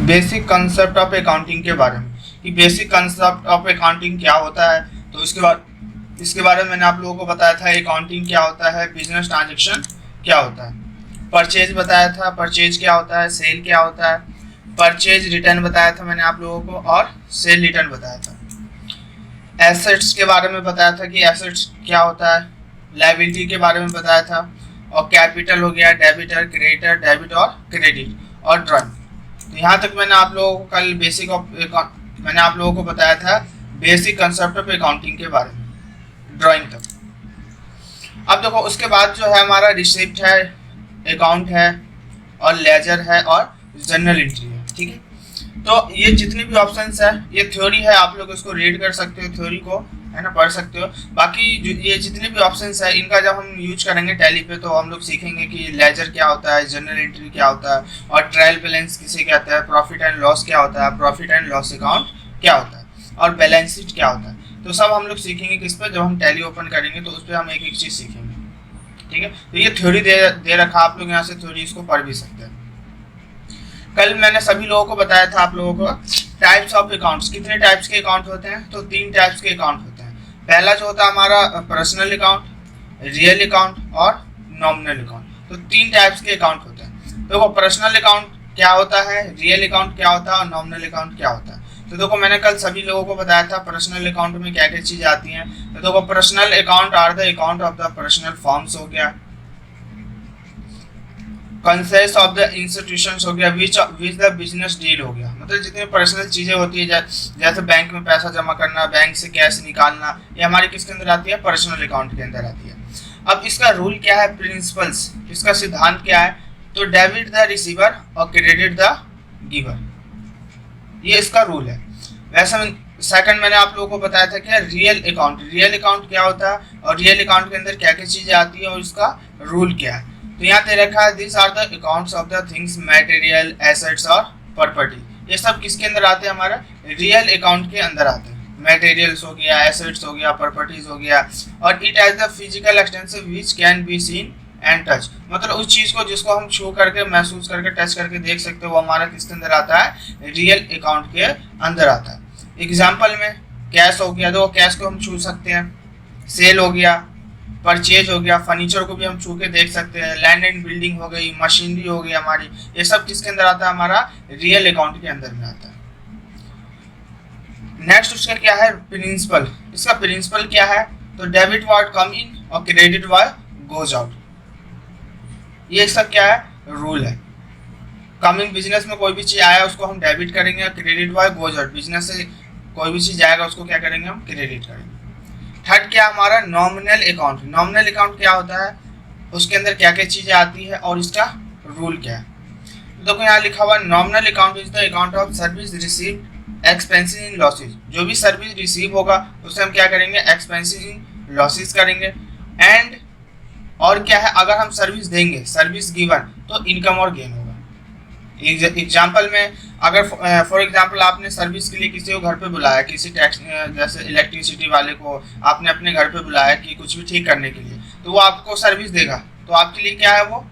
Basic concept of accounting के बारे में कि बेसिक कंसेप्ट ऑफ अकाउंटिंग क्या होता है। तो इसके बारे में मैंने आप लोगों को बताया था अकाउंटिंग क्या होता है, बिजनेस ट्रांजेक्शन क्या होता है, परचेज बताया था परचेज क्या होता है, सेल क्या होता है, परचेज रिटर्न बताया था मैंने आप लोगों को, और सेल रिटर्न बताया था। एसेट्स के बारे में बताया था कि एसेट्स क्या होता है, लायबिलिटी के बारे में बताया था, और कैपिटल हो गया, डेबिटर, क्रेडिटर, डेबिट और क्रेडिट, और ड्राइंग। तो यहाँ तक मैंने आप लोगों को कल मैंने आप लोगों को बताया था बेसिक कंसेप्ट ऑफ अकाउंटिंग के बारे में, ड्राइंग तक। अब देखो उसके बाद जो है हमारा रिसिप्ट है, अकाउंट है, और लेजर है, और जर्नल एंट्री है। ठीक है, तो ये जितनी भी ऑप्शंस है ये थ्योरी है, आप लोग इसको रीड कर सकते हो, थ्योरी को है ना पढ़ सकते हो। बाकी ये जितने भी ऑप्शंस है इनका जब हम यूज करेंगे टैली पे तो हम लोग सीखेंगे कि लेजर क्या होता है, जर्नल एंट्री क्या होता है, और ट्रायल बैलेंस किसे कहता है, प्रॉफिट एंड लॉस क्या होता है, प्रॉफिट एंड लॉस अकाउंट क्या होता है, और बैलेंस शीट क्या होता है। तो सब हम लोग सीखेंगे किस पर, जब हम टैली ओपन करेंगे तो उस पर हम एक एक चीज़ सीखेंगे। ठीक है, तो ये थ्योरी दे रखा, आप लोग यहाँ से थ्योरी इसको पढ़ भी सकते हैं। कल मैंने सभी लोगों को बताया था आप लोगों को टाइप्स ऑफ अकाउंट्स, कितने टाइप्स के अकाउंट होते हैं, तो 3 टाइप्स के अकाउंट होते हैं। पहला जो होता है हमारा पर्सनल अकाउंट, रियल अकाउंट और नॉमिनल अकाउंट। तो 3 टाइप्स के अकाउंट होते हैं। देखो पर्सनल अकाउंट क्या होता है, रियल अकाउंट क्या होता है, और नॉमिनल अकाउंट क्या होता है। तो देखो मैंने कल सभी लोगों को बताया था पर्सनल अकाउंट में क्या क्या चीज़ आती हैं। तो देखो personal account are the account of the personal firms हो गया, कंसेस ऑफ द इंस्टीट्यूशंस हो गया, विच द बिजनेस डील हो गया। मतलब जितनी पर्सनल चीज़ें होती है जैसे बैंक में पैसा जमा करना, बैंक से कैश निकालना, ये हमारे किसके अंदर आती है, पर्सनल अकाउंट के अंदर आती है। अब इसका रूल क्या है, प्रिंसिपल्स, इसका सिद्धांत क्या है, तो डेबिट द रिसीवर और क्रेडिट द गिवर, ये इसका रूल है। वैसे सेकंड मैंने आप लोगों को बताया था क्या, रियल अकाउंट, रियल अकाउंट क्या होता है, और रियल अकाउंट के अंदर क्या क्या चीज़ें आती है, और इसका रूल क्या है। तो यहाँ दे रखा है this are the accounts of the things, material, assets और प्रॉपर्टी। ये सब किसके अंदर आते हैं, हमारा रियल अकाउंट के अंदर आते हैं। मटेरियल्स हो गया, एसेट्स हो गया, प्रॉपर्टीज हो गया, और it has the physical extensive which can be seen and touch. मतलब उस चीज़ को जिसको हम छू करके, महसूस करके, टच करके देख सकते हो, वो हमारा किसके अंदर आता है, रियल अकाउंट के अंदर आता है। एग्जाम्पल में कैश हो गया, तो कैश को हम छू सकते हैं, सेल हो गया, परचेज हो गया, फर्नीचर को भी हम छू के देख सकते हैं, लैंड एंड बिल्डिंग हो गई, मशीनरी हो गई हमारी, ये सब किसके अंदर आता है, हमारा रियल अकाउंट के अंदर में आता है। नेक्स्ट उसका क्या है, प्रिंसिपल। इसका प्रिंसिपल क्या है, तो डेबिट व्हाट कम इन और क्रेडिट व्हाट गोज आउट, ये इसका क्या है, रूल है। कमिंग बिजनेस में कोई भी चीज आया उसको हम डेबिट करेंगे, और credit what goes out, business से कोई भी चीज आएगा उसको क्या करेंगे, हम क्रेडिट करेंगे। थर्ड क्या हमारा, नॉमिनल अकाउंट। नॉमिनल अकाउंट क्या होता है, उसके अंदर क्या क्या चीज़ें आती है, और इसका रूल क्या है। तो देखो यहाँ लिखा हुआ nominal account is the account of service received expenses in losses. जो भी सर्विस रिसीव होगा उससे हम क्या करेंगे, एक्सपेंसेस इन लॉसेज करेंगे। एंड और क्या है, अगर हम सर्विस देंगे, सर्विस गिवन, तो इनकम और गेन होगा। एग्जाम्पल में अगर फॉर एग्जाम्पल आपने सर्विस के लिए किसी को घर पे बुलाया, किसी टैक्स जैसे इलेक्ट्रिसिटी वाले को आपने अपने घर पे बुलाया कि कुछ भी ठीक करने के लिए, तो वो आपको सर्विस देगा, तो आपके लिए क्या है, वो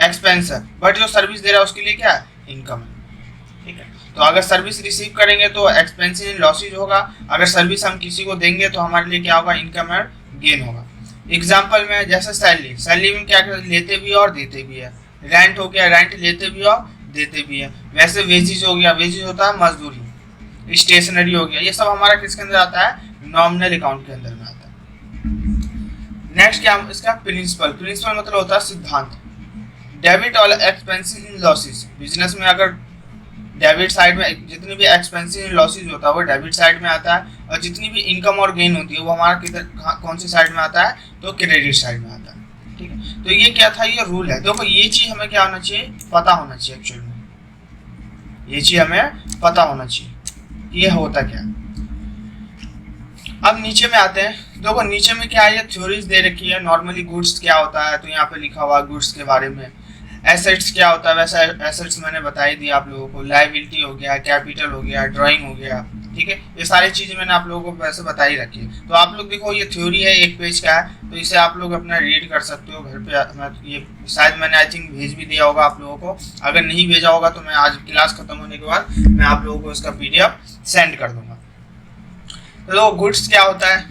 एक्सपेंस है, बट जो सर्विस दे रहा है उसके लिए क्या है, इनकम है। ठीक है, तो अगर सर्विस रिसीव करेंगे तो एक्सपेंसेस इन लॉसेज होगा, अगर सर्विस हम किसी को देंगे तो हमारे लिए क्या होगा, इनकम और गेन होगा। एग्जाम्पल में जैसे सैलरी, सैलरी में क्या लेते भी है और देते भी है। रेंट हो गया, रेंट लेते भी और देते भी है। वैसे वेजेस हो गया, वेजेस होता है मजदूरी। स्टेशनरी हो गया, ये सब हमारा किसके अंदर आता है, नॉमिनल अकाउंट के अंदर में आता है। नेक्स्ट क्या, इसका प्रिंसिपल। प्रिंसिपल मतलब होता है सिद्धांत। डेबिट ऑल एक्सपेंसेस इन लॉसेस, बिजनेस में अगर डेबिट साइड में जितनी भी एक्सपेंसेस इन लॉसेस होता है वो डेबिट साइड में आता है, और जितनी भी इनकम और गेन होती है वो हमारा किधर, कौन सी साइड में आता है, तो क्रेडिट साइड में आता है। ठीक है, तो ये क्या था, ये रूल है। देखो ये चीज हमें क्या होना चाहिए, पता होना चाहिए। एक्चुअल में ये चीज हमें पता होना चाहिए ये होता क्या। अब नीचे में आते हैं, देखो नीचे में क्या है, ये थ्योरीज दे रखी है। नॉर्मली गुड्स क्या होता है, तो यहाँ पे लिखा हुआ गुड्स के बारे में। एसेट्स क्या होता है, वैसे एसेट्स मैंने बता ही दिया आप लोगों को। लायबिलिटी हो गया, कैपिटल हो गया, ड्राइंग हो गया, ठीक है। ये सारी चीजें मैंने आप लोगों को वैसे बता ही रखी है। तो आप लोग देखो ये थ्योरी है, 1 पेज का है, तो इसे आप लोग अपना रीड कर सकते हो घर पे। ये शायद मैंने आई थिंक भेज भी दिया होगा आप लोगों को, अगर नहीं भेजा होगा तो मैं आज क्लास खत्म होने के बाद मैं आप लोगों को इसका PDF सेंड कर दूंगा। तो गुड्स क्या होता है,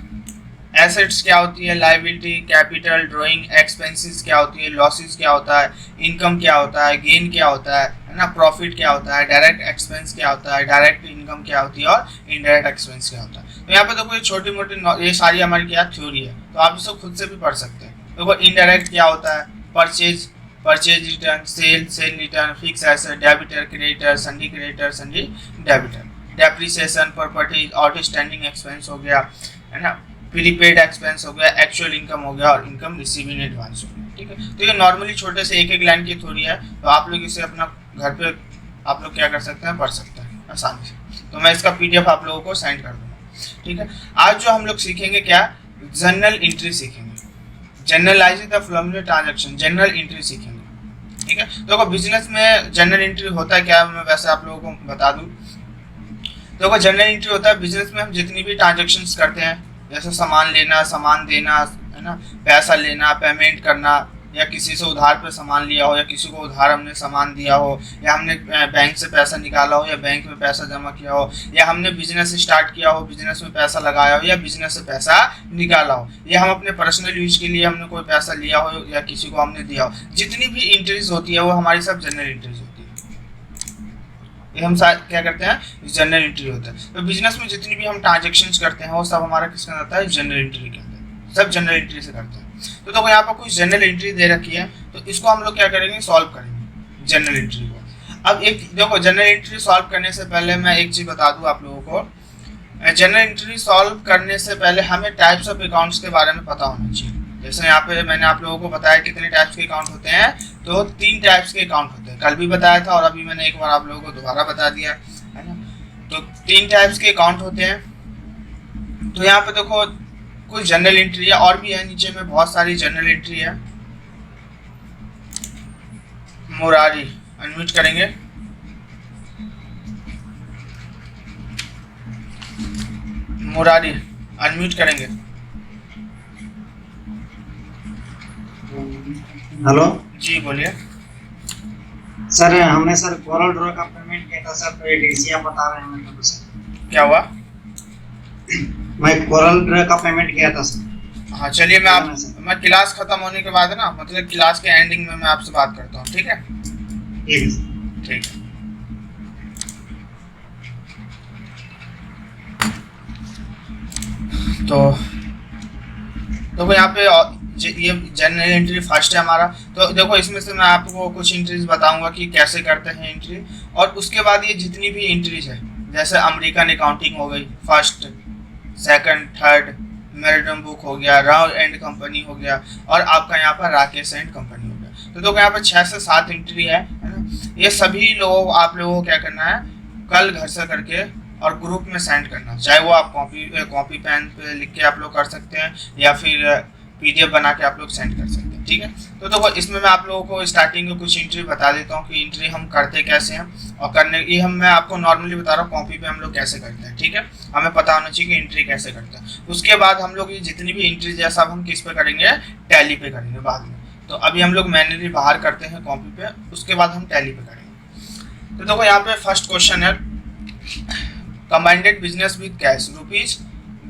एसेट्स क्या होती है, लायबिलिटी, कैपिटल, ड्राइंग, एक्सपेंसेस क्या होती है, लॉसेस क्या होता है, इनकम क्या होता है, गेन क्या होता है ना, प्रॉफिट क्या होता है, डायरेक्ट एक्सपेंस क्या होता है, डायरेक्ट इनकम क्या होती है और इनडायरेक्ट एक्सपेंस क्या होता है। तो यहाँ पे देखो ये छोटी मोटी ये सारी हमारी क्या थ्योरी है, तो आप इसको खुद से भी पढ़ सकते हैं। देखो इनडायरेक्ट क्या होता है, purchase return, cell return, fix asset, debtor, creditor, सन्डी creditor, सन्डी debtor, depreciation, property, outstanding expense हो गया, है ना, प्रीपेड एक्सपेंस हो गया, एक्चुअल इनकम हो गया और इनकम रिसीव इन एडवांस हो गया। ठीक है, तो ये नॉर्मली छोटे से एक लाइन की थ्योरी है, तो आप लोग इसे अपना घर पे आप लोग क्या कर सकते हैं, पढ़ सकते हैं आसानी से। तो मैं इसका PDF आप लोगों को सेंड कर दूंगा। ठीक है, आज जो हम लोग सीखेंगे क्या, जनरल एंट्री सीखेंगे, journalise the following transaction, general entry सीखेंगे। ठीक है, तो बिजनेस में जनरल एंट्री होता है क्या, मैं वैसे आप लोगों को बता दूं। देखो जनरल एंट्री होता है बिजनेस में हम जितनी भी ट्रांजेक्शन्स करते हैं, जैसे सामान लेना, सामान देना, है ना, पैसा लेना, पेमेंट करना, या किसी से उधार पे सामान लिया हो, या किसी को उधार हमने सामान दिया हो, या हमने बैंक से पैसा निकाला हो, या बैंक में पैसा जमा किया हो, या हमने बिजनेस स्टार्ट किया हो, बिजनेस में पैसा लगाया हो, या बिजनेस से पैसा निकाला हो, या हम अपने पर्सनल यूज के लिए हमने कोई पैसा लिया हो या किसी को हमने दिया हो, जितनी भी एंट्रीज होती है वो हमारी सब जनरल एंट्रीज होती है। ये हम क्या करते हैं, जनरल एंट्री होता है। तो बिजनेस में जितनी भी हम ट्रांजेक्शन्स करते हैं वो सब हमारा किसका आता है, जनरल एंट्री के अंदर, सब जनरल एंट्री से करते हैं। तो देखो यहाँ पर कुछ जनरल एंट्री दे रखी है, तो इसको हम लोग क्या करेंगे, सॉल्व करेंगे जनरल एंट्री को। अब एक देखो जनरल एंट्री सॉल्व करने से पहले मैं एक चीज बता दूं आप लोगों को, जनरल एंट्री सॉल्व करने से पहले हमें टाइप्स ऑफ अकाउंट्स के बारे में पता होना चाहिए। जैसे यहाँ पे मैंने आप लोगों को बताया कितने टाइप्स के अकाउंट होते हैं, तो 3 टाइप्स के अकाउंट होते हैं, कल भी बताया था और अभी मैंने एक बार आप लोगों को दोबारा बता दिया है ना। तो 3 टाइप्स के अकाउंट होते हैं। तो यहाँ पे देखो कुछ जनरल एंट्री है, और भी है नीचे में बहुत सारी जनरल एंट्री है। मुरारी अनम्यूट करेंगे, मुरारी अनम्यूट करेंगे। हेलो जी बोलिए सर, हमने सर कोरल ड्रॉ का पेमेंट किया था सर, तो ये डीसी आप बता रहे हैं तो सर क्या हुआ? मैं कोरल ड्रॉ का पेमेंट किया था सर। हाँ चलिए मैं क्लास खत्म होने के बाद ना, मतलब क्लास के एंडिंग में मैं आपसे बात करता हूँ, ठीक है? ठीक है। तो यहाँ पे ये जनरल एंट्री फर्स्ट है हमारा। तो देखो इसमें से मैं आपको कुछ एंट्रीज बताऊंगा कि कैसे करते हैं एंट्री, और उसके बाद ये जितनी भी एंट्रीज है, जैसे अमेरिकन अकाउंटिंग हो गई, फर्स्ट, सेकंड, थर्ड, मेरिटम बुक हो गया, राव एंड कंपनी हो गया, और आपका यहाँ पर राकेश एंड कंपनी हो गया। तो देखो यहाँ पर 6 से 7 एंट्री है ना। ये सभी लोग आप लोगों को क्या करना है, कल घर से करके और ग्रुप में सेंड करना, चाहे वो आप कॉपी पेन पे लिख के आप लोग कर सकते हैं, या फिर PDF बना के आप लोग सेंड कर सकते हैं, ठीक है? तो देखो इसमें मैं आप लोगों को स्टार्टिंग में कुछ एंट्री बता देता हूँ कि एंट्री हम करते कैसे हैं, और करने ये मैं आपको नॉर्मली बता रहा हूँ कॉपी पे हम लोग कैसे करते हैं, ठीक है? हमें पता होना चाहिए कि एंट्री कैसे करते हैं। उसके बाद हम लोग ये जितनी भी एंट्री है सब हम किस पे करेंगे, टैली पे करेंगे बाद में। तो अभी हम लोग मैन्युअली बाहर करते हैं कॉपी पे, उसके बाद हम टैली पे करेंगे। तो देखो यहाँ पे फर्स्ट क्वेश्चन है, combined business with cash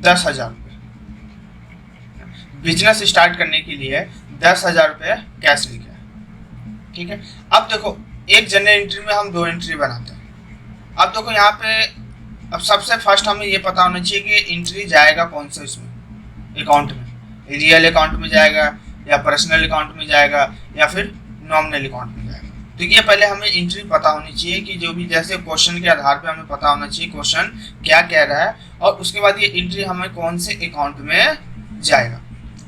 ₹10,000। Business start करने के लिए 10,000 रुपये कैश लिखे हैं, ठीक है? अब देखो एक जनरल एंट्री में हम 2 एंट्री बनाते हैं। अब देखो यहाँ पे अब सबसे फर्स्ट हमें ये पता होना चाहिए कि एंट्री जाएगा कौन से इसमें अकाउंट में, रियल अकाउंट में जाएगा, या पर्सनल अकाउंट में जाएगा, या फिर नॉमिनल अकाउंट में जाएगा। तो ये पहले हमें एंट्री पता होनी चाहिए कि जो भी जैसे क्वेश्चन के आधार पे हमें पता होना चाहिए क्वेश्चन क्या कह रहा है, और उसके बाद ये एंट्री हमें कौन से अकाउंट में जाएगा,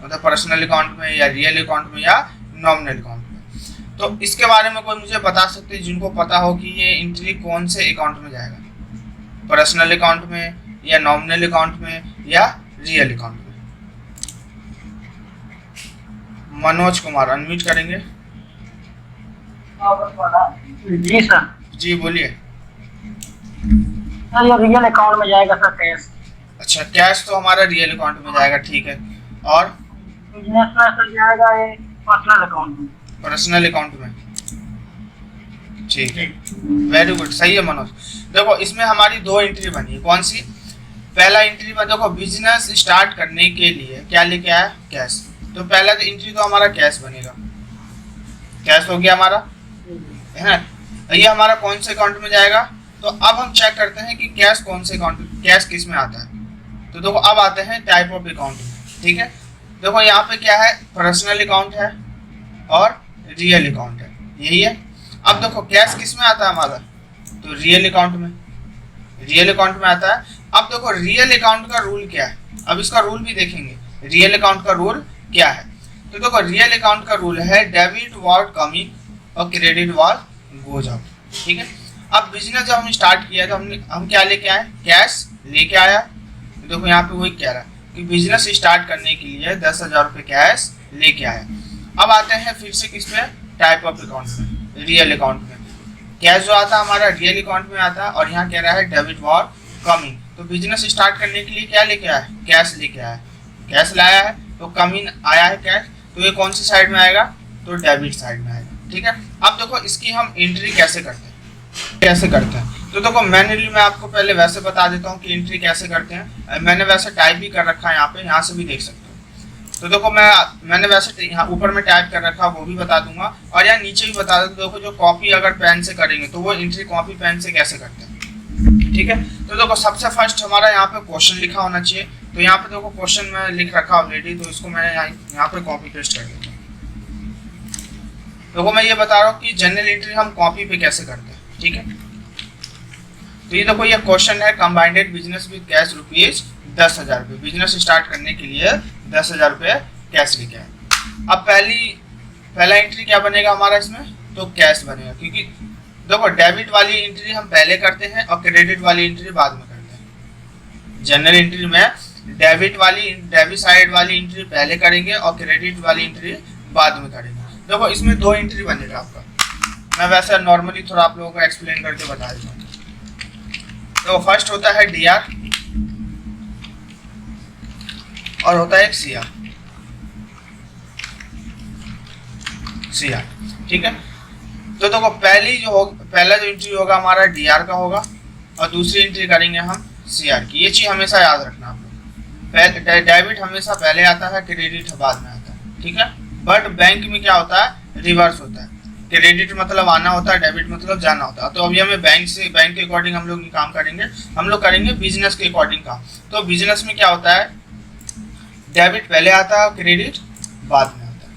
मतलब पर्सनल अकाउंट में, या रियल अकाउंट में, या नॉमिनल अकाउंट में। तो इसके बारे में कोई मुझे बता सकते हैं जिनको पता हो कि ये एंट्री कौन से अकाउंट में जाएगा, पर्सनल अकाउंट में, या नॉमिनल अकाउंट में, या रियल अकाउंट में? मनोज कुमार अनम्यूट करेंगे। जी सर। जी बोलिए। सर ये रियल अकाउंट में जाएगा सर कैश। अच्छा, कैश तो हमारा रियल अकाउंट में जाएगा, ठीक है। और बिजनेस में सर जाएगा ये पर्सनल अकाउंट में। पर्सनल अकाउंट में, ठीक है, वेरी गुड, सही है मनोज। देखो इसमें हमारी दो एंट्री बनी है, कौन सी? पहला एंट्री में देखो बिजनेस स्टार्ट करने के लिए क्या लेके आया? कैश। तो पहला एंट्री तो हमारा कैश बनेगा, कैश हो गया हमारा, है ना। ये हमारा कौन से अकाउंट में जाएगा? तो अब हम चेक करते हैं कि कैश कौन से अकाउंट, कैश किस में आता है। तो देखो अब आते हैं टाइप ऑफ अकाउंट में, ठीक है। देखो यहाँ पे क्या है, पर्सनल अकाउंट है और रियल अकाउंट है, यही है। अब देखो कैश किस में आता है हमारा? तो रियल अकाउंट में, रियल अकाउंट में आता है। अब देखो रियल अकाउंट का रूल क्या है, अब इसका रूल भी देखेंगे, रियल अकाउंट का रूल क्या है। तो देखो रियल अकाउंट का रूल है डेबिट वाज कमिंग और क्रेडिट वाज गोज आउट, ठीक है। अब बिजनेस जब हम स्टार्ट किया तो हम क्या लेके आए? कैश लेके आया। तो देखो यहाँ पे वही कह रहा है कि बिजनेस स्टार्ट करने के लिए 10,000 रुपये कैश लेके आया। अब आते हैं फिर से किस में? टाइप ऑफ अकाउंट में, रियल अकाउंट में। कैश जो आता है हमारा रियल अकाउंट में आता है और यहाँ कह रहा है डेबिट वाज कमिंग। तो बिजनेस स्टार्ट करने के लिए क्या लेके आया? कैश लेके आया, कैश लाया है तो कमिंग आया है कैश। तो ये कौन सी साइड में आएगा? तो डेबिट साइड में आएगा, ठीक है। अब देखो इसकी हम एंट्री कैसे करते हैं, तो देखो मैन्युअली मैं आपको पहले वैसे बता देता हूँ कि एंट्री कैसे करते हैं। मैंने वैसे टाइप भी कर रखा है यहाँ पे, यहाँ से भी देख सकते हो। तो देखो मैंने वैसे यहाँ ऊपर में टाइप कर रखा है, वो भी बता दूंगा और यहाँ नीचे भी बता देता हूँ। देखो जो कॉपी अगर पेन से करेंगे तो वो एंट्री कॉपी पेन से कैसे करते हैं, ठीक है। तो देखो सबसे फर्स्ट हमारा यहाँ पे क्वेश्चन लिखा होना चाहिए। तो यहाँ पे देखो क्वेश्चन मैं लिख रखा ऑलरेडी, तो इसको मैं यहाँ पे कॉपी पेस्ट कर देता हूँ। देखो मैं ये बता रहा हूँ कि जनरल एंट्री हम कॉपी पे कैसे करते हैं, ठीक है। तो ये देखो ये क्वेश्चन है, combined business with cash rupees 10,000 रुपये, बिजनेस स्टार्ट करने के लिए 10,000 रुपये कैश लेके आए। अब पहला एंट्री क्या बनेगा हमारा इसमें? तो कैश बनेगा, क्योंकि देखो डेबिट वाली एंट्री हम पहले करते हैं और क्रेडिट वाली एंट्री बाद में करते हैं। जनरल एंट्री में डेबिट साइड वाली एंट्री पहले करेंगे और क्रेडिट वाली एंट्री बाद में करेंगे। देखो इसमें दो एंट्री बनेगा आपका। मैं वैसे नॉर्मली थोड़ा आप लोगों को एक्सप्लेन करके बता देता हूँ। तो फर्स्ट होता है डीआर और होता है एक सीआर, ठीक है। तो देखो पहला जो एंट्री होगा हमारा डीआर का होगा और दूसरी एंट्री करेंगे हम सीआर की। ये चीज हमेशा याद रखना आप लोग। डेबिट हमेशा पहले आता है, क्रेडिट बाद में आता है, ठीक है। बट बैंक में क्या होता है? रिवर्स होता है। क्रेडिट मतलब आना होता है, डेबिट मतलब जाना होता है। तो अभी हमें बैंक के अकॉर्डिंग हम लोग काम करेंगे, हम लोग करेंगे बिजनेस के अकॉर्डिंग काम। तो बिजनेस में क्या होता है? डेबिट पहले आता है, क्रेडिट बाद में आता है,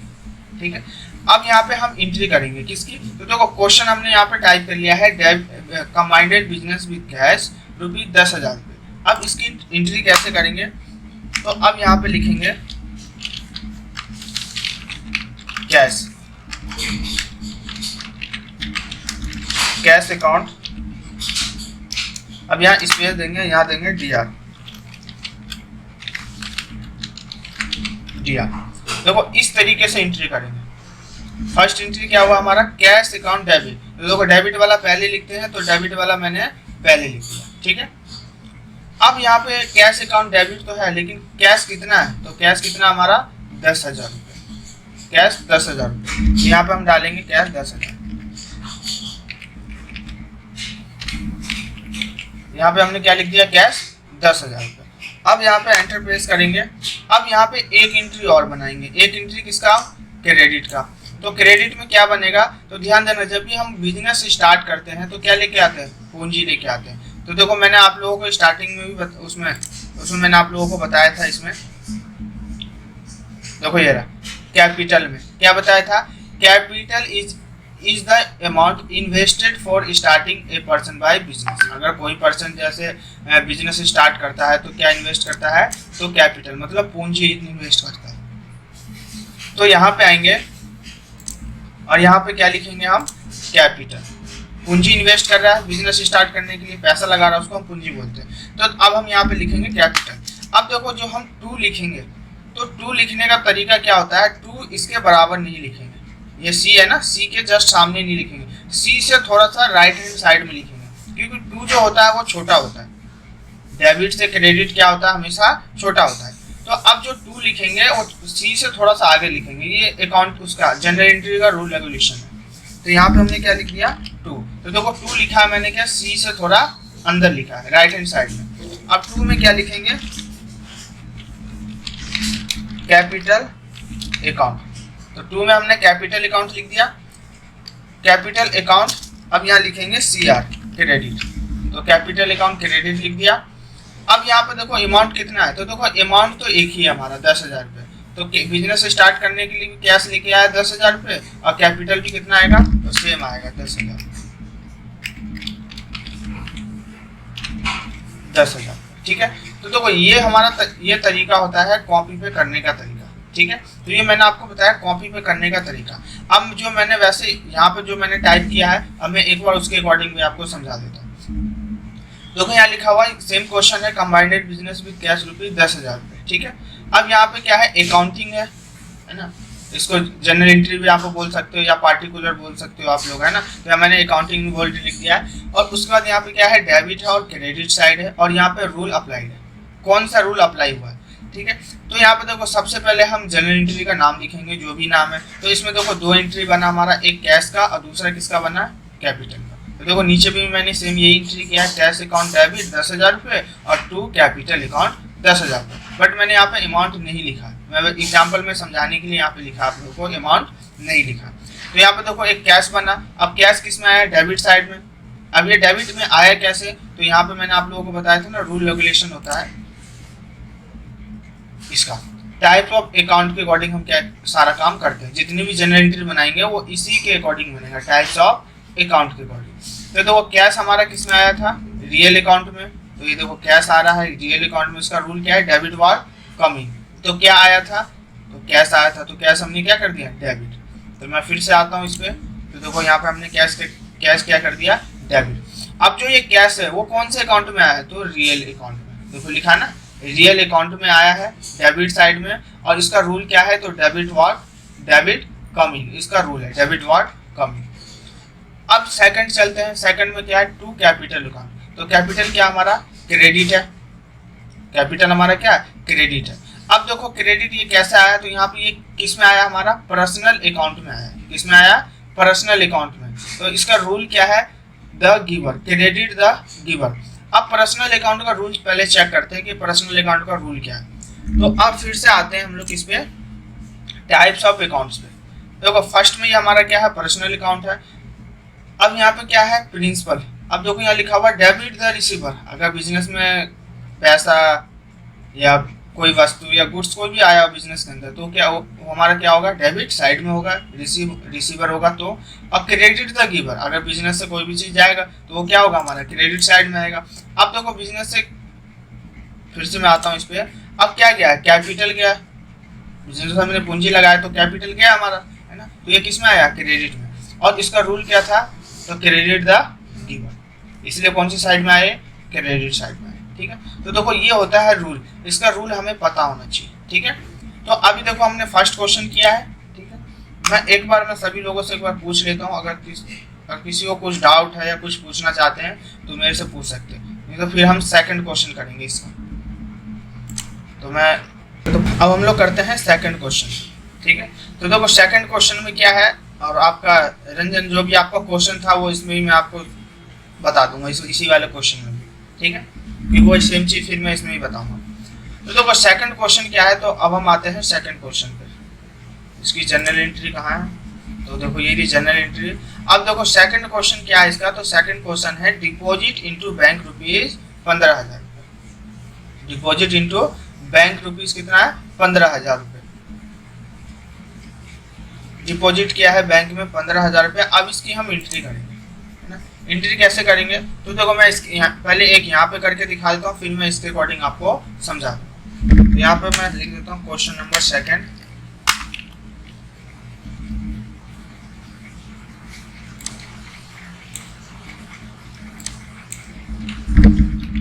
ठीक है। अब यहाँ पे हम एंट्री करेंगे किसकी? तो देखो क्वेश्चन हमने यहाँ पे टाइप कर लिया है, combined business with cash rupees 10,000 रुपये। अब इसकी एंट्री कैसे करेंगे? तो अब यहाँ पे लिखेंगे कैश अकाउंट। अब यहाँ स्पेस देंगे, यहाँ देंगे डीआर। देखो इस तरीके से एंट्री करेंगे। फर्स्ट एंट्री क्या हुआ हमारा? Cash account debit. तो देखो डेबिट वाला पहले लिखते हैं, तो डेबिट वाला मैंने पहले लिख दिया, ठीक है। अब यहाँ पे कैश अकाउंट डेबिट तो है, लेकिन कैश कितना है? तो कैश कितना हमारा? 10,000 रुपये, कैश 10,000 रुपये। यहाँ पे हम डालेंगे कैश 10,000। यहाँ पे हमने क्या लिख दिया? कैश 10,000 रुपये। अब यहाँ पे एंटर प्रेस करेंगे। अब यहाँ पे एक एंट्री और बनाएंगे। एक एंट्री किसका? क्रेडिट का। तो क्रेडिट में क्या बनेगा? तो ध्यान देना, जब भी हम बिजनेस स्टार्ट करते हैं तो क्या लेके आते हैं? पूंजी लेके आते हैं। तो देखो मैंने आप लोगों को स्टार्टिंग में भी उसमें मैंने आप लोगों को बताया था। इसमें देखो ये रहा, कैपिटल में क्या बताया था? Capital is the amount invested for starting a person by business. अगर कोई पर्सन जैसे बिजनेस स्टार्ट करता है तो क्या इन्वेस्ट करता है? तो कैपिटल मतलब पूंजी इन्वेस्ट करता है। तो यहाँ पे आएंगे और यहाँ पे क्या लिखेंगे हम? कैपिटल। पूंजी इन्वेस्ट कर रहा है, बिजनेस स्टार्ट करने के लिए पैसा लगा रहा है, उसको हम पूंजी बोलते हैं। तो अब हम यहाँ पे लिखेंगे कैपिटल। अब देखो जो हम 2 लिखेंगे, तो 2 लिखने का तरीका क्या होता है? 2 इसके बराबर नहीं लिखेंगे। ये सी है ना, सी के जस्ट सामने नहीं लिखेंगे, सी से थोड़ा सा राइट हैंड साइड में लिखेंगे। क्योंकि 2 जो होता है वो छोटा होता है, डेबिट से क्रेडिट क्या होता है, हमेशा छोटा होता है। तो अब जो 2 लिखेंगे वो सी से थोड़ा सा आगे लिखेंगे, ये अकाउंट उसका जनरल एंट्री का रूल रेगुलेशन है। तो यहाँ पे हमने क्या लिख दिया 2, तो देखो 2 लिखा है मैंने, क्या सी से थोड़ा अंदर लिखा है राइट हैंड साइड में। अब 2 में क्या लिखेंगे, कैपिटल अकाउंट, तो 2 में हमने कैपिटल अकाउंट लिख दिया, कैपिटल अकाउंट। अब यहाँ लिखेंगे CR क्रेडिट, तो कैपिटल अकाउंट क्रेडिट लिख दिया। अब यहाँ पे देखो अमाउंट कितना है, तो देखो अमाउंट तो एक ही है हमारा 10,000 रुपये, तो बिजनेस स्टार्ट करने के लिए कैश लेके आया 10,000 रुपये, और कैपिटल भी कितना आएगा, तो सेम आएगा 10,000, 10,000, ठीक है। तो देखो ये हमारा ये तरीका होता है कॉपी पे करने का तरीका, ठीक है। तो ये मैंने आपको बताया कॉपी पे करने का तरीका। अब जो मैंने वैसे यहाँ पे जो मैंने टाइप किया है, अब मैं एक बार उसके अकॉर्डिंग भी आपको समझा देता हूँ। देखो यहाँ लिखा हुआ सेम क्वेश्चन है, combined business with cash rupees 10,000 रुपये, ठीक है। अब यहाँ पे क्या है, अकाउंटिंग है ना, इसको जनरल एंट्री भी आप बोल सकते हो या पार्टिकुलर बोल सकते हो आप लोग, है ना। तो यहाँ मैंने अकाउंटिंग बोल्ड लिख दिया है, और उसके बाद यहाँ पे क्या है, डेबिट है और क्रेडिट साइड है, और यहाँ पे रूल अप्लाइड है, कौन सा रूल अप्लाई हुआ है, ठीक है। तो यहाँ पे देखो सबसे पहले हम जनरल एंट्री का नाम लिखेंगे, जो भी नाम है। तो इसमें देखो 2 एंट्री बना हमारा, एक कैश का और दूसरा किसका बना, कैपिटल का। तो देखो नीचे भी मैंने सेम यही एंट्री किया है, कैश अकाउंट डेबिट 10,000 रुपये और 2 कैपिटल अकाउंट 10,000 रुपये, बट मैंने यहाँ पे अमाउंट नहीं लिखा, मैं एग्जाम्पल में समझाने के लिए यहाँ पे लिखा, आप लोगों को अमाउंट नहीं लिखा। तो यहाँ पे देखो एक कैश बना, अब कैश किस में आया, डेबिट साइड में। अब ये डेबिट में आया कैसे, तो यहाँ पे मैंने आप लोगों को बताया था ना, रूल रेगुलेशन होता है इसका, टाइप ऑफ अकाउंट के अकॉर्डिंग हम क्या सारा काम करते हैं, जितनी भी जनरल एंट्री बनाएंगे वो इसी के अकॉर्डिंग बनेगा, टाइप्स ऑफ अकाउंट के अकॉर्डिंग। तो देखो कैश हमारा किस में आया था, रियल अकाउंट में। तो ये देखो कैश आ रहा है रियल अकाउंट में, इसका रूल क्या है, डेबिट वार कमिंग। तो क्या आया था, तो कैश आया था, तो कैश हमने क्या कर दिया, डेबिट। तो मैं फिर से आता हूँ इस पे, तो देखो यहाँ पे हमने कैश क्या कर दिया, डेबिट। अब जो ये कैश है वो कौन से अकाउंट में आया है, तो रियल अकाउंट में। देखो लिखा ना, रियल अकाउंट में आया है डेबिट साइड में, और इसका रूल क्या है, तो डेबिट कमिंग, इसका रूल है डेबिट वार कमिंग। अब सेकंड चलते हैं, सेकंड में क्या है, 2 कैपिटल अकाउंट। तो कैपिटल क्या हमारा, क्रेडिट है, कैपिटल हमारा क्या क्रेडिट है। अब देखो क्रेडिट ये कैसे आया, तो यहाँ पे ये किस में आया, हमारा पर्सनल अकाउंट में आया, किस में आया, पर्सनल अकाउंट में। तो इसका रूल क्या है, the giver, credit the giver. अब पर्सनल अकाउंट का रूल पहले चेक करते हैं कि पर्सनल अकाउंट का रूल क्या है। तो अब फिर से आते हैं हम लोग इस पे, टाइप्स ऑफ अकाउंट्स पे। देखो फर्स्ट में ये हमारा क्या है, पर्सनल अकाउंट है। अब यहाँ पे क्या है, प्रिंसिपल। अब देखो यहाँ लिखा हुआ डेबिट द रिसीवर, अगर बिजनेस में पैसा या कोई वस्तु या गुड्स कोई भी आया बिजनेस के अंदर, तो क्या हमारा क्या होगा, डेबिट साइड में होगा, रिसीवर होगा। तो अब क्रेडिट द गिवर, अगर बिजनेस से कोई भी चीज जाएगा तो वो क्या होगा, हमारा क्रेडिट साइड में आएगा। अब देखो बिजनेस से फिर से मैं आता हूँ इस पे, अब क्या गया है, कैपिटल गया, बिजनेस में हमने पूंजी लगाया तो कैपिटल गया हमारा, है ना। तो ये किस में आया, क्रेडिट में, और इसका रूल क्या था, तो क्रेडिट द गिवर, इसलिए कौन सी साइड में आए, क्रेडिट साइड में आए, ठीक है। तो देखो ये होता है रूल, इसका रूल हमें पता होना चाहिए, ठीक है। तो अभी देखो हमने फर्स्ट क्वेश्चन किया है, ठीक है। मैं सभी लोगों से एक बार पूछ लेता हूँ, अगर किसी को कुछ डाउट है या कुछ पूछना चाहते हैं तो मेरे से पूछ सकते हैं, नहीं तो फिर हम सेकंड क्वेश्चन करेंगे इसका। तो अब हम लोग करते हैं सेकंड क्वेश्चन, ठीक है। तो देखो सेकंड क्वेश्चन में क्या है, और आपका रंजन जो भी आपका क्वेश्चन था वो इसमें ही मैं आपको बता दूंगा, इसी वाले क्वेश्चन में, ठीक है, कि वो सेम चीज फिर मैं इसमें ही बताऊंगा। तो देखो सेकंड क्वेश्चन क्या है, तो अब हम आते हैं सेकंड क्वेश्चन पे। इसकी जनरल एंट्री कहाँ है, तो देखो ये रही जनरल एंट्री। अब देखो सेकंड क्वेश्चन क्या है इसका, तो सेकंड क्वेश्चन है डिपॉजिट इनटू बैंक रुपीज 15,000 रुपये। डिपॉजिट इनटू बैंक रुपीज कितना है, 15,000 रुपये। डिपॉजिट किया है बैंक में 15,000 रुपये। अब इसकी हम एंट्री करेंगे, है ना। एंट्री कैसे करेंगे, तो देखो मैं पहले एक यहाँ पे करके दिखा देता हूँ, फिर मैं इसके अकॉर्डिंग आपको समझा दूँ। तो यहाँ पे मैं लिख देता हूँ question number second.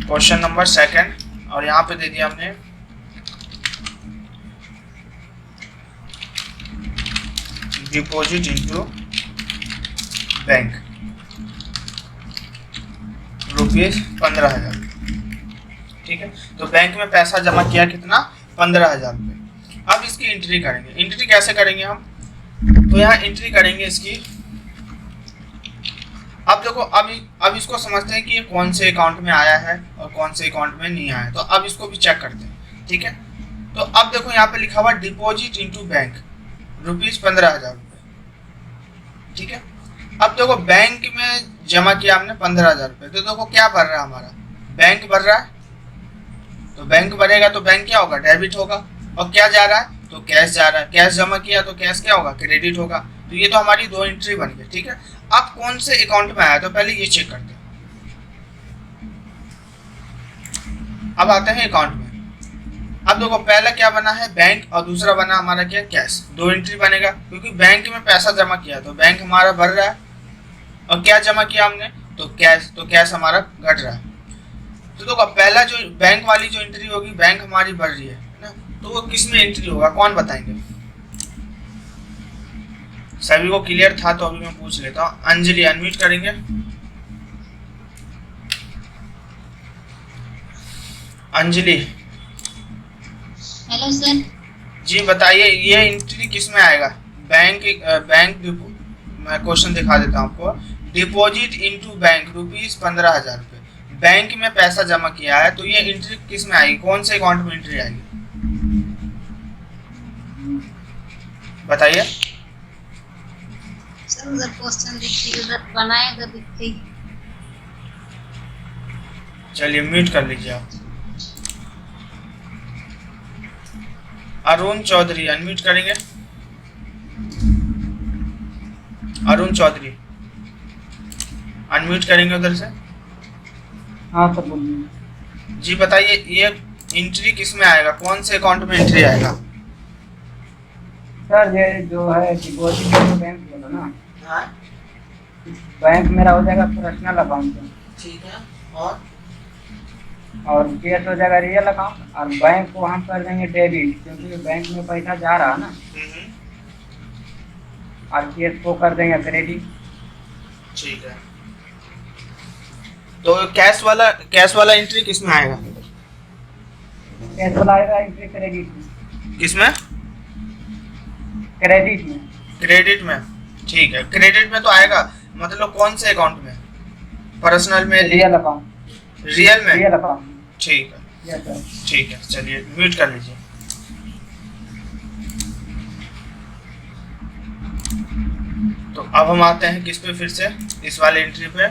Question number second, और यहाँ पे दे दिया हमने डिपॉजिट इनटू बैंक 15,000। ठीक है, तो बैंक में पैसा जमा किया कितना, 15,000 रुपये। अब इसकी एंट्री करेंगे। एंट्री कैसे करेंगे हम, तो यहाँ एंट्री करेंगे इसकी। अब देखो अब इसको समझते हैं कि ये कौन से अकाउंट में आया है और कौन से अकाउंट में नहीं आया, तो अब इसको भी चेक करते हैं। ठीक है, तो अब देखो यहाँ पे लिखा हुआ डिपॉजिट इनटू बैंक ₹15,000 रुपये। ठीक है, अब देखो बैंक में जमा किया हमने 15,000 रुपये, तो देखो क्या भर रहा है हमारा, बैंक भर रहा है। तो बैंक भरेगा तो बैंक क्या होगा, डेबिट होगा। और क्या जा रहा है, तो कैश जा रहा है। कैश जमा किया तो कैश क्या होगा, क्रेडिट होगा। तो ये तो हमारी 2 एंट्री बन गई। ठीक है, अब कौन से अकाउंट में आया, तो पहले ये चेक करते हैं। अब आते हैं अकाउंट में। अब देखो पहला क्या बना है, बैंक, और दूसरा बना हमारा क्या, कैश। 2 एंट्री बनेगा, क्योंकि बैंक में पैसा जमा किया तो बैंक हमारा भर रहा है, और क्या जमा किया हमने, तो कैश हमारा घट रहा है। तो देखो पहला जो बैंक वाली जो एंट्री होगी, बैंक हमारी बढ़ रही है ना, तो वो किस में एंट्री होगा, कौन बताएंगे। सभी को क्लियर था तो अभी मैं पूछ लेता हूँ। अंजलि अनम्यूट करेंगे। Anjali, hello sir. जी बताइए, ये एंट्री किस में आएगा, बैंक मैं क्वेश्चन दिखा देता हूँ आपको। डिपॉजिट इनटू बैंक ₹15,000 रुपये, बैंक में पैसा जमा किया है, तो ये एंट्री किस में आएगी, कौन से अकाउंट में एंट्री आएगी, बताइए। सर उधर क्वेश्चन दिखती, उधर बनाए उधर दिखती। चलिए म्यूट कर लीजिए आप। अरुण चौधरी अनम्यूट करेंगे। अरुण चौधरी अनम्यूट करेंगे उधर से। हाँ सर बोलिए। जी बताइए, ये एंट्री किस में आएगा, कौन से अकाउंट में एंट्री आएगा। सर ये जो है डिपॉजिट बैंक बोला ना, हाँ बैंक मेरा हो जाएगा पर्सनल अकाउंट में, ठीक है, और कैश हो जाएगा रियल अकाउंट, और बैंक को हम कर देंगे डेबिट, क्योंकि बैंक में पैसा जा रहा है ना, और कैश को कर देंगे क्रेडिट। ठीक है, तो कैश वाला एंट्री किस में आएगा, कैश वाला आएगा एंट्री क्रेडिट में। किस में, क्रेडिट में। क्रेडिट में। ठीक है, क्रेडिट में तो आएगा, मतलब कौन से अकाउंट में, पर्सनल में, रियल अकाउंट। रियल में, रियल अकाउंट। ठीक है, यस सर। ठीक है, चलिए म्यूट कर लीजिए। तो अब हम आते हैं किस पे, फिर से इस वाले एंट्री पे।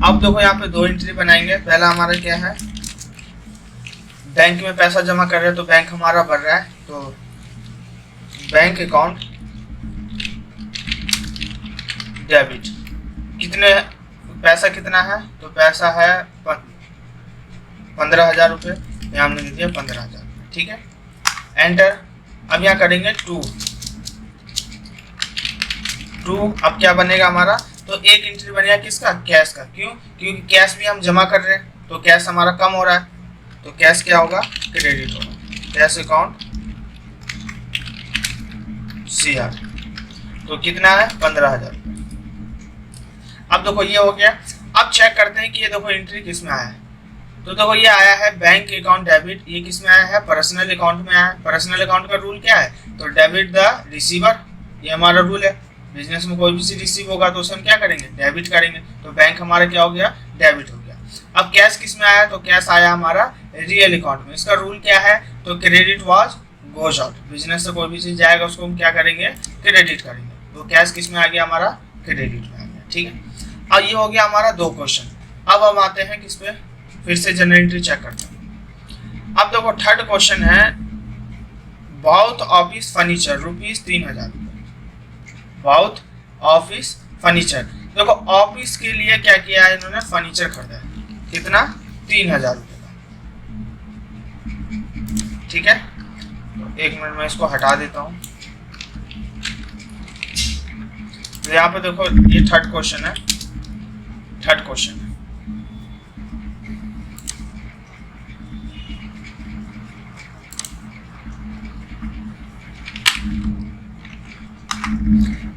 अब देखो यहाँ पे 2 एंट्री बनाएंगे। पहला हमारा क्या है, बैंक में पैसा जमा कर रहे हैं, तो बैंक हमारा बढ़ रहा है, तो बैंक अकाउंट डेबिट। कितने पैसा कितना है, तो पैसा है 15,000 रुपये, यहाँ हमने दे दिया 15,000। ठीक है, एंटर। अब यहाँ करेंगे 2। अब क्या बनेगा हमारा, तो एक एंट्री बनेगा किसका, कैश का। क्यों, क्योंकि कैश भी हम जमा कर रहे हैं, तो कैश हमारा कम हो रहा है, तो कैश क्या होगा, क्रेडिट होगा। कैश अकाउंट CR, तो कितना है 15,000। अब देखो ये हो गया। अब चेक करते हैं कि ये देखो एंट्री किस में आया है, तो देखो ये आया है बैंक अकाउंट डेबिट। ये किस में आया है, पर्सनल अकाउंट में आया है। पर्सनल अकाउंट का रूल क्या है, तो डेबिट द रिसीवर, ये हमारा रूल है। बिजनेस में कोई भी चीज रिसीव होगा तो उसे हम क्या करेंगे, डेबिट करेंगे। तो बैंक हमारा क्या हो गया, डेबिट हो गया। अब कैश किस में आया, तो कैश आया हमारा रियल अकाउंट में। इसका रूल क्या है, तो credit was goes out. Business से कोई भी चीज जाएगा उसको हम क्या करेंगे, क्रेडिट करेंगे। तो कैश किस में आ गया, हमारा क्रेडिट में आ गया। ठीक है, अब ये हो गया हमारा 2 क्वेश्चन। अब हम आते हैं किस पे, फिर से जनरल एंट्री चेक करते हैं। अब देखो थर्ड क्वेश्चन है, बाउथ ऑफिस फर्नीचर ₹3,000। बाउथ ऑफिस फर्नीचर, देखो ऑफिस के लिए क्या किया है इन्होंने, फर्नीचर खरीदा है। कितना, 3,000 रुपये का। ठीक है, तो 1 मिनट में इसको हटा देता हूँ। तो यहाँ पे देखो ये थर्ड क्वेश्चन है।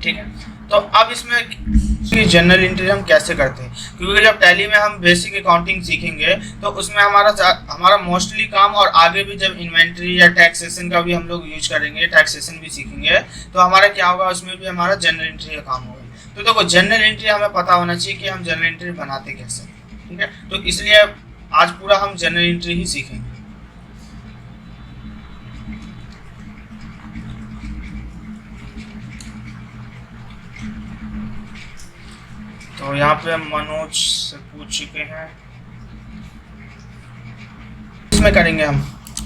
ठीक है, तो अब इसमें कि जनरल एंट्री हम कैसे करते हैं, क्योंकि जब टैली में हम बेसिक अकाउंटिंग सीखेंगे तो उसमें हमारा मोस्टली काम, और आगे भी जब इन्वेंट्री या टैक्सेशन का भी हम लोग यूज करेंगे, टैक्सेशन भी सीखेंगे, तो हमारा क्या होगा, उसमें भी हमारा जनरल एंट्री का काम होगा। तो देखो जनरल एंट्री हमें पता होना चाहिए कि हम जनरल एंट्री बनाते कैसे, ठीक है। तो इसलिए आज पूरा हम जनरल एंट्री ही सीखेंगे। तो यहाँ पे मनोज से पूछ चुके हैं, इसमें करेंगे हम,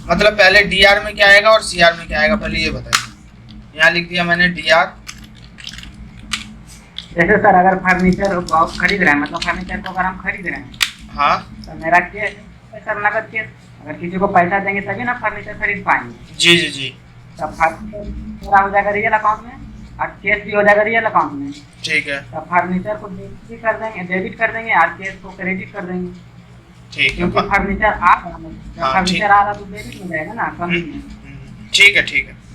मतलब पहले डीआर में क्या आएगा और सीआर में क्या आएगा, पहले ये बताइए। यहाँ लिख दिया मैंने डीआर। जैसे सर अगर फर्नीचर खरीद रहे हैं, मतलब फर्नीचर को अगर हम खरीद रहे हैं, हाँ तो मेरा केस सर नकद केस, अगर किसी को पैसा देंगे तभी ना फर्नीचर खरीद पाएंगे। जी जी जी, तब फर्नीचर पूरा हो जाएगा रियल अकाउंट में और केस भी हो जाएगा रियल अकाउंट में। ठीक है, तब फर्नीचर को डेबिट कर देंगे और केस को क्रेडिट कर देंगे, ठीक है, क्योंकि फर्नीचर आ रहा है, जब हाँ, फर्नीचर आ रहा तो डेबिट हो जाएगा ना कम में। ठीक है, ठीक है।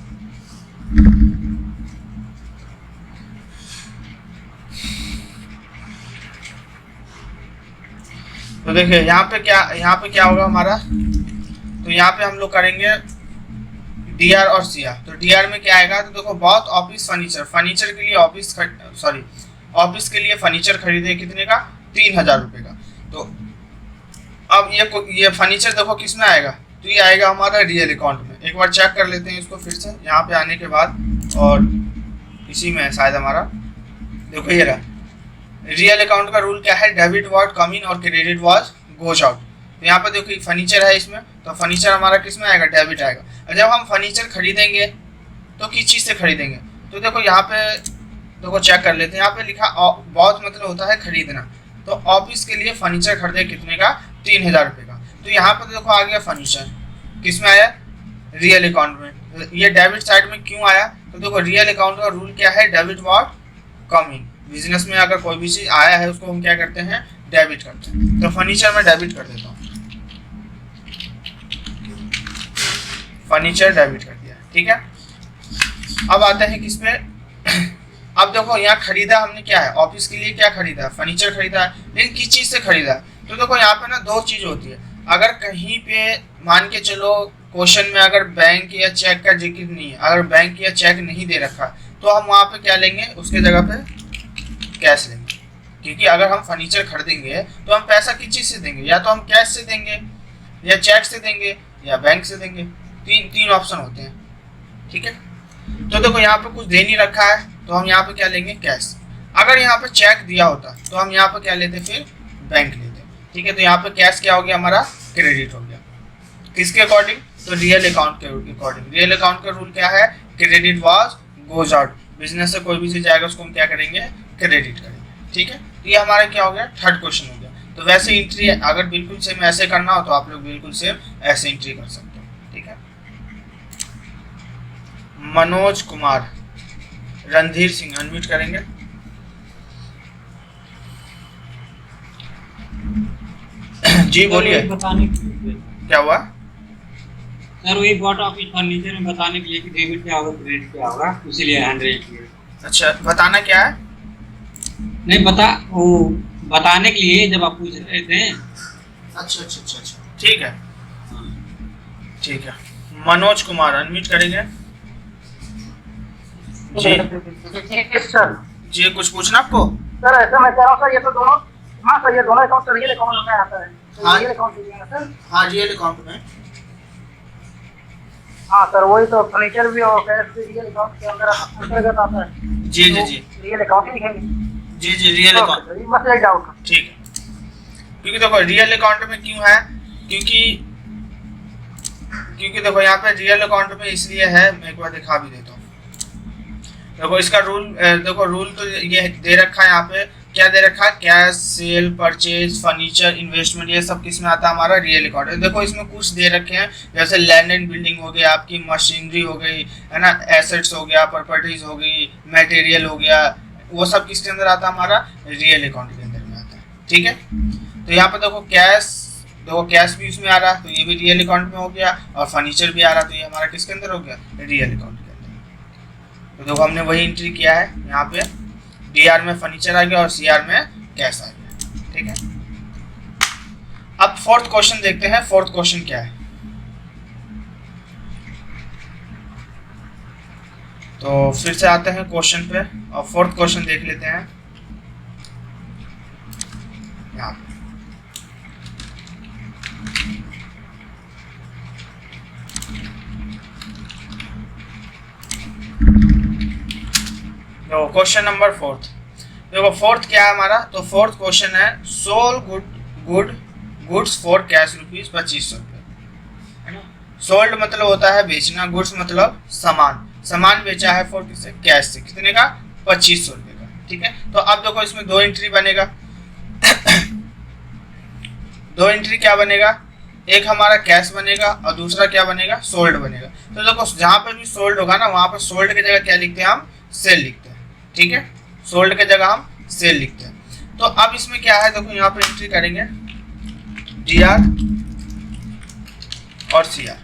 तो देखिए यहाँ पे क्या होगा हमारा, तो यहाँ पे हम लोग करेंगे डीआर और सीआर। तो डीआर में क्या आएगा, तो देखो बहुत ऑफिस फर्नीचर के लिए ऑफिस के लिए फर्नीचर खरीदे कितने का, 3000 रुपये का। तो अब ये फर्नीचर देखो किस में आएगा, तो ये आएगा हमारा रियल अकाउंट में। एक बार चेक कर लेते हैं इसको फिर से यहाँ पे आने के बाद, और इसी में शायद हमारा, देखो ये रहा रियल अकाउंट का रूल क्या है, डेबिट वाज कम इन और क्रेडिट वाज गोज आउट। तो यहाँ पे देखो फर्नीचर है इसमें, तो फर्नीचर हमारा किस में आएगा, डेबिट आएगा। और जब हम फर्नीचर खरीदेंगे तो किस चीज़ से खरीदेंगे, तो देखो यहाँ पे देखो चेक कर लेते हैं, यहाँ पे लिखा बहुत मतलब होता है खरीदना। तो ऑफिस के लिए फर्नीचर खरीदे कितने का, 3000 रुपये का। तो यहाँ पे देखो आ गया फर्नीचर किस में आया, रियल अकाउंट में। ये डेबिट साइड में क्यों आया, तो देखो रियल अकाउंट का रूल क्या है, debit was come in. Business में अगर कोई भी चीज आया है उसको हम क्या करते हैं, डेबिट करते हैं। तो फर्नीचर में डेबिट कर देता हूँ, फर्नीचर डेबिट कर दिया, ठीक है। अब आते हैं किस पे, अब देखो यहाँ खरीदा हमने क्या है, ऑफिस के लिए क्या खरीदा, फर्नीचर खरीदा है, लेकिन किस चीज से खरीदा। तो देखो यहाँ पे ना दो चीज होती है, अगर कहीं पे मान के चलो क्वेश्चन में अगर बैंक या चेक का जिक्र नहीं है, अगर बैंक या चेक नहीं दे रखा, तो हम वहाँ पे क्या लेंगे, उसके जगह पे कैश लेंगे। क्योंकि अगर हम फर्नीचर खरीदेंगे तो हम पैसा किस चीज से देंगे, या तो हम कैश से देंगे, या चेक से देंगे, या बैंक से देंगे। तीन ऑप्शन होते हैं, ठीक है। तो देखो यहाँ पे कुछ दे नहीं रखा है, तो हम यहाँ पे क्या लेंगे, कैश। अगर यहाँ पे चेक दिया होता तो हम यहाँ पे क्या लेते, फिर बैंक लेते, ठीक है। तो यहाँ पे कैश क्या हो गया, हमारा क्रेडिट हो गया। किसके अकॉर्डिंग, तो रियल अकाउंट के अकॉर्डिंग। रियल अकाउंट का रूल क्या है, credit was goes out. Business से कोई भी चीज आएगा उसको हम क्या करेंगे, क्रेडिट करेंगे, ठीक है। तो ये हमारा क्या हो गया, थर्ड क्वेश्चन हो गया। तो वैसे एंट्री अगर बिल्कुल सेम ऐसे करना हो तो आप लोग बिल्कुल सेम ऐसे एंट्री कर सकते हो, ठीक है। मनोज कुमार, रणधीर सिंह अनम्यूट करेंगे। जी बोलिए, क्या हुआ सर? वही बॉट ऑफिस फर्नीचर में बताने के लिए कि डेबिट क्या होगा क्रेडिट क्या होगा, इसीलिए हैंड रेज किया। अच्छा, बताना क्या है, नहीं वो बताने के लिए जब आप पूछ रहे थे। अच्छा, ठीक है, ठीक है। मनोज कुमार अनम्यूट करेंगे। जी सर जी, कुछ पूछना आपको? सर ऐसा मैं कह रहा हूँ सर, ये तो दोनों, हाँ सर ये दोनों अकाउंट रियल अकाउंट में आता है। हाँ। रियल अकाउंट दीजिएगा सर। हाँ, रियल अकाउंट में। हाँ सर वही तो, फर्नीचर भी और कैश भी रियल अकाउंट के अंदर अंतर्गत आता है। जी जी जी रियल अकाउंट ही लिखेंगे। जी जी, रियल अकाउंट, बस एक डाउट, ठीक है। क्योंकि देखो रियल अकाउंट में क्यों है, क्योंकि देखो यहाँ पे रियल अकाउंट में इसलिए है, मैं एक बार दिखा भी देता हूँ। देखो इसका रूल, देखो रूल तो ये दे रखा है, यहाँ पे क्या दे रखा है, cash, sale, purchase, furniture, investment, ये सब किस में आता है, हमारा रियल अकाउंट। देखो इसमें कुछ दे रखे हैं, जैसे लैंड एंड बिल्डिंग हो गया, आपकी मशीनरी हो गई है ना, एसेट्स हो गया, प्रॉपर्टीज हो गई, मटेरियल हो गया, वो सब किसके अंदर आता है, हमारा रियल अकाउंट के अंदर में आता है, ठीक है। तो यहाँ पे देखो कैश भी उसमें आ रहा है, तो ये भी रियल अकाउंट में हो गया, और फर्नीचर भी आ रहा, तो ये हमारा किसके अंदर हो गया, रियल अकाउंट के अंदर। तो देखो हमने वही एंट्री किया है यहाँ पे, DR में फर्नीचर आ गया और CR में कैश आ गया। ठीक है, अब फोर्थ क्वेश्चन देखते हैं। फोर्थ क्वेश्चन क्या है, तो फिर से आते हैं क्वेश्चन पे और फोर्थ क्वेश्चन देख लेते हैं। यहाँ पे तो क्वेश्चन नंबर फोर्थ, देखो फोर्थ क्या है हमारा, तो फोर्थ क्वेश्चन है सोल्ड गुड्स फॉर कैश ₹2500, है ना। सोल्ड मतलब होता है बेचना, गुड्स मतलब सामान बेचा है फॉर किससे, कैश से, कितने का, ₹2500 का। ठीक है, तो अब देखो इसमें दो एंट्री बनेगा। दो एंट्री क्या बनेगा, एक हमारा कैश बनेगा और दूसरा क्या बनेगा, सोल्ड बनेगा। तो देखो जहां पर भी सोल्ड होगा ना, वहां पर सोल्ड की जगह क्या लिखते हैं हम, सेल लिखते हैं। ठीक है, सोल्ड की जगह हम सेल लिखते हैं। तो अब इसमें क्या है, देखो यहाँ पर एंट्री करेंगे DR और CR,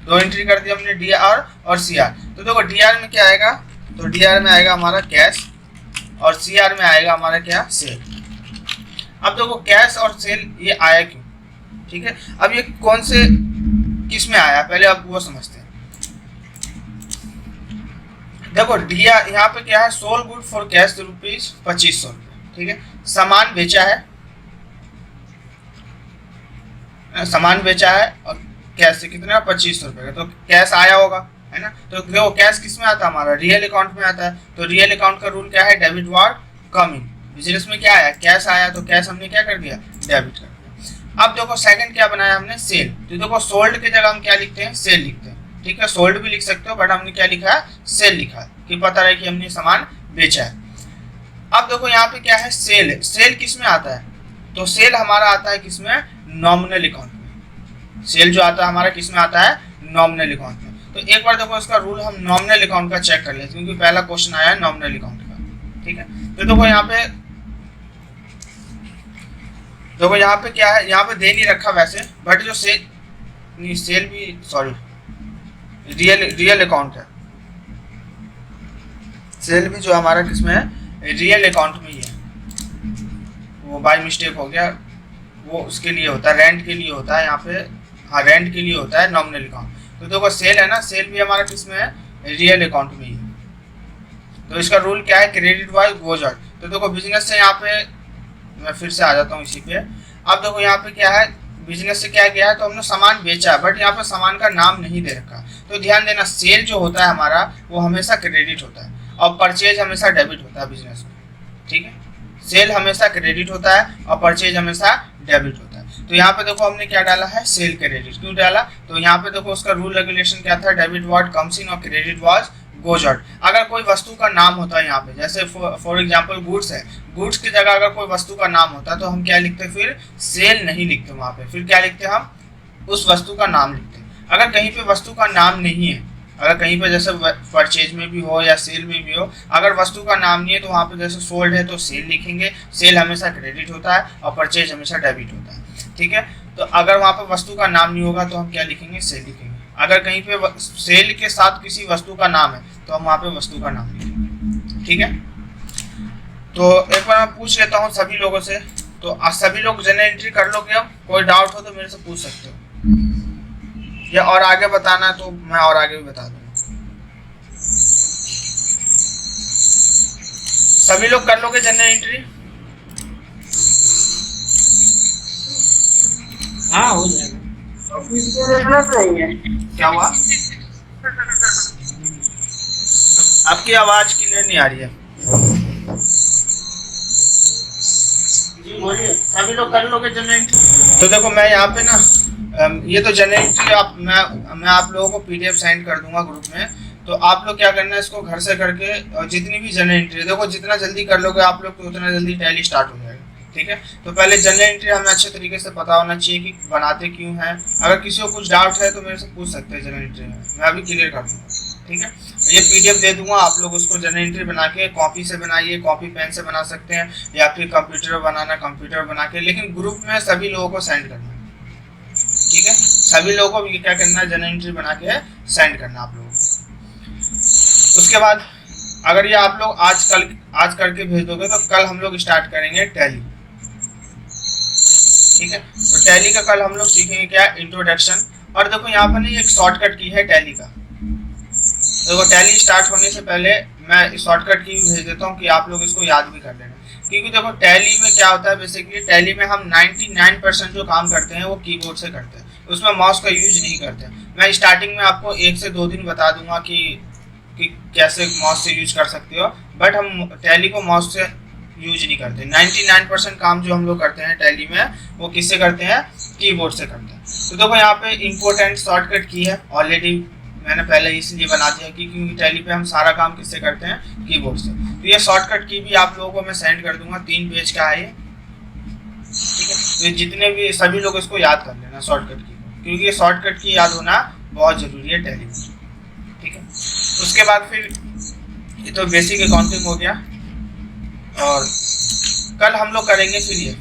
दो एंट्री कर दी हमने DR और CR। तो देखो DR में क्या आएगा, तो DR में आएगा हमारा कैश और CR में आएगा हमारा क्या, सेल। अब देखो कैश और सेल ये आया क्यों, ठीक है, अब ये कौन से किस में आया, पहले आप वो समझते हैं। देखो DR यहाँ पे क्या है, सोल्ड गुड फॉर कैश ₹2500। ठीक है, सामान बेचा है और कैश से कितना, ₹2500 का। तो कैश आया होगा, है ना। तो देखो कैश किस में आता है, हमारा रियल अकाउंट में आता है। तो रियल अकाउंट का रूल क्या है, डेबिट वार्ड कम इन। बिजनेस में क्या आया, कैश आया, तो कैश हमने क्या कर दिया, डेबिट कर दिया। अब देखो सेकंड क्या बनाया हमने, सेल। तो देखो सोल्ड की जगह हम क्या लिखते हैं, सेल लिखते हैं। ठीक है, सोल्ड भी लिख सकते हो, बट हमने क्या लिखा है, सेल लिखा है, कि पता रहे कि हमने सामान बेचा है। अब देखो यहाँ पे क्या है, सेल। सेल किस में आता है, तो सेल हमारा आता है किसमें, नॉमिनल अकाउंट में। सेल जो आता है हमारा किस में आता है, नॉमिनल अकाउंट में। तो एक बार देखो इसका रूल हम नॉमिनल अकाउंट का चेक कर लेते हैं, क्योंकि पहला क्वेश्चन आया है नॉमिनल अकाउंट का। ठीक है, तो देखो यहाँ पे क्या है, यहाँ पे दे नहीं रखा वैसे, बट जो सेल भी, सॉरी, रियल अकाउंट है। सेल भी जो हमारा किसमें है, रियल अकाउंट में ही है। वो बाय मिस्टेक हो गया, वो उसके लिए होता है, रेंट के लिए होता है यहाँ पे, हाँ रेंट के लिए होता है नॉमिनल अकाउंट। तो देखो सेल है ना, सेल भी हमारा किसमें है, रियल अकाउंट में ही है। तो इसका रूल क्या है, क्रेडिट बाय गोज आउट। तो देखो बिजनेस से यहाँ पे मैं फिर से आ जाता हूँ इसी पे। अब देखो यहाँ पे क्या है, बिजनेस से क्या गया है, तो हमने सामान बेचा है, बट यहाँ पे सामान का नाम नहीं दे रखा। तो ध्यान देना, सेल जो होता है हमारा वो हमेशा क्रेडिट होता है और परचेज हमेशा डेबिट होता है बिजनेस में। ठीक है, सेल हमेशा क्रेडिट होता है और परचेज हमेशा डेबिट होता है। तो यहाँ पे देखो हमने क्या डाला है, सेल क्रेडिट। क्यों डाला, तो यहाँ पे देखो उसका रूल रेगुलेशन क्या था, डेबिट वाज कम्स इन और क्रेडिट वाज गोज आउट। अगर कोई वस्तु का नाम होता है यहाँ पे, जैसे फॉर एग्जांपल गुड्स है, गुड्स की जगह अगर कोई वस्तु का नाम होता है तो हम क्या लिखते, फिर सेल नहीं लिखते वहाँ पे, फिर क्या लिखते, हम उस वस्तु का नाम लिखते। अगर कहीं पे वस्तु का नाम नहीं है, अगर कहीं पे जैसे परचेज में भी हो या सेल में भी हो, अगर वस्तु का नाम नहीं है तो वहाँ पे जैसे सोल्ड है तो सेल लिखेंगे। सेल हमेशा क्रेडिट होता है और परचेज हमेशा डेबिट होता है। ठीक है, तो अगर वहाँ पे वस्तु का नाम नहीं होगा तो हम क्या लिखेंगे, सेल लिखेंगे। अगर कहीं पे सेल के साथ किसी वस्तु का नाम है तो हम वहाँ पे वस्तु का नाम लिखेंगे। ठीक है, तो एक बार मैं पूछ लेता हूँ सभी लोगों से, तो सभी लोग जनरल एंट्री कर लोगे। अब कोई डाउट हो तो मेरे से पूछ सकते हो, या और आगे बताना है तो मैं और आगे भी बता दूंगा। सभी लोग कर लोगे जनरल एंट्री? हाँ हो जाएगा। क्या हुआ, आपकी आवाज क्लियर नहीं आ रही है। सभी लोग कर लोगे जनरल एंट्री? तो देखो मैं यहाँ पे ना, ये तो जनरल एंट्री मैं आप लोगों को PDF सेंड कर दूंगा ग्रुप में। तो आप लोग क्या करना है, इसको घर से करके, और जितनी भी जनरल एंट्री देखो, जितना जल्दी कर लोगे आप लोग तो उतना जल्दी टैली स्टार्ट हो जाएगा। ठीक है, तो पहले जनरल एंट्री हमें अच्छे तरीके से पता होना चाहिए कि बनाते क्यों है। अगर किसी को कुछ डाउट है तो मेरे से पूछ सकते हैं जनरल एंट्री में, मैं अभी क्लियर कर दूंगा। ठीक है, ये PDF दे दूंगा, आप लोग उसको जनरल एंट्री बना के कॉपी से बनाइए, कॉपी पेन से बना सकते हैं, या फिर कंप्यूटर बनाना कंप्यूटर बना के, लेकिन ग्रुप में सभी लोगों को सेंड करना है। ठीक है, सभी लोगों को क्या करना है, जनरल एंट्री बना के सेंड करना आप लोगों को। उसके बाद अगर ये आप लोग आज करके भेज दोगे तो कल हम लोग स्टार्ट करेंगे टैली। ठीक है, तो टैली का कल हम लोग सीखेंगे क्या, इंट्रोडक्शन। और देखो यहाँ पर नहीं एक शॉर्टकट की है टैली का। देखो टैली स्टार्ट होने से पहले मैं शॉर्टकट की भेज देता हूँ कि आप लोग इसको याद भी कर लेना। क्योंकि देखो टैली में क्या होता है, बेसिकली टैली में हम 99% जो काम करते हैं वो कीबोर्ड से करते हैं, उसमें माउस का यूज नहीं करते। मैं स्टार्टिंग में आपको 1 से 2 दिन बता दूंगा कि कैसे माउस से यूज कर सकते हो, बट हम टैली को माउस से यूज नहीं करते। 99% काम जो हम लोग करते हैं टैली में वो किससे करते हैं, कीबोर्ड से करते हैं। तो देखो यहाँ पे इम्पोर्टेंट शॉर्टकट की है, ऑलरेडी मैंने पहले इसलिए बना दिया कि क्योंकि टैली पे हम सारा काम किससे करते हैं, कीबोर्ड से। तो ये शॉर्टकट की भी आप लोगों को मैं सेंड कर दूंगा, 3 पेज का है ये। ठीक है, तो जितने भी सभी लोग इसको याद कर लेना शॉर्टकट की, क्योंकि ये शॉर्टकट की याद होना बहुत जरूरी है टैली में। ठीक है, उसके बाद फिर ये तो बेसिक अकाउंटिंग हो गया, और कल हम लोग करेंगे फिर ये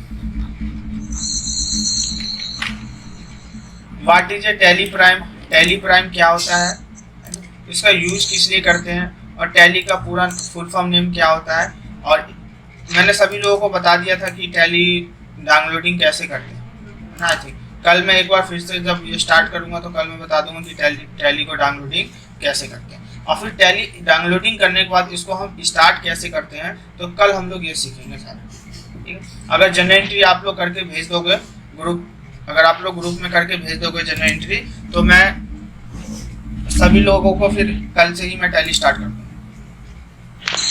what is a tally prime. Tally prime क्या होता है, इसका यूज किस लिए करते हैं, और टैली का पूरा फुल फॉर्म नेम क्या होता है। और मैंने सभी लोगों को बता दिया था कि टैली डाउनलोडिंग कैसे करते हैं ना। आई थिंक कल मैं एक बार फिर से जब ये स्टार्ट करूंगा तो कल मैं बता दूंगा कि टैली को डाउनलोडिंग कैसे करते हैं। और फिर टैली डाउनलोडिंग करने के बाद इसको हम स्टार्ट कैसे करते हैं, तो कल हम लोग ये सीखेंगे सारा। ठीक है, अगर जनरल एंट्री आप लोग करके भेज दोगे अगर आप लोग ग्रुप में करके भेज दोगे जनरल एंट्री, तो मैं सभी लोगों को फिर कल से ही मैं टैली स्टार्ट कर दूंगा।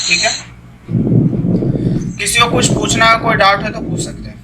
ठीक है, किसी को कुछ पूछना, कोई डाउट है तो पूछ सकते हैं।